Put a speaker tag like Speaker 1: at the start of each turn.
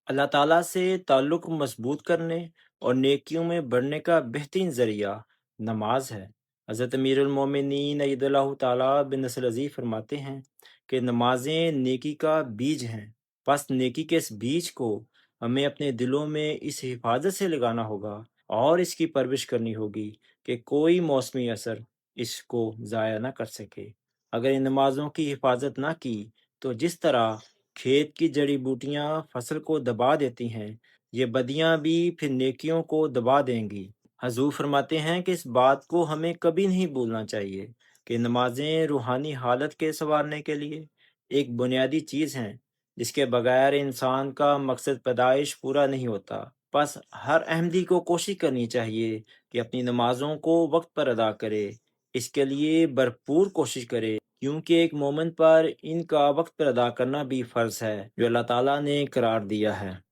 Speaker 1: اللہ تعالیٰ سے تعلق مضبوط کرنے اور نیکیوں میں بڑھنے کا بہترین ذریعہ نماز ہے۔ حضرت امیر المومنین عید اللہ تعالیٰ بن نصر عزیز فرماتے ہیں کہ نمازیں نیکی کا بیج ہیں، پس نیکی کے اس بیج کو ہمیں اپنے دلوں میں اس حفاظت سے لگانا ہوگا اور اس کی پرورش کرنی ہوگی کہ کوئی موسمی اثر اس کو ضائع نہ کر سکے۔ اگر ان نمازوں کی حفاظت نہ کی تو جس طرح کھیت کی جڑی بوٹیاں فصل کو دبا دیتی ہیں، یہ بدیاں بھی پھر نیکیوں کو دبا دیں گی۔ حضور فرماتے ہیں کہ اس بات کو ہمیں کبھی نہیں بھولنا چاہیے کہ نمازیں روحانی حالت کے سنوارنے کے لیے ایک بنیادی چیز ہیں، جس کے بغیر انسان کا مقصد پیدائش پورا نہیں ہوتا۔ بس ہر احمدی کو کوشش کرنی چاہیے کہ اپنی نمازوں کو وقت پر ادا کرے، اس کے لیے بھرپور کوشش کرے، کیونکہ ایک مومن پر ان کا وقت پر ادا کرنا بھی فرض ہے جو اللہ تعالیٰ نے قرار دیا ہے۔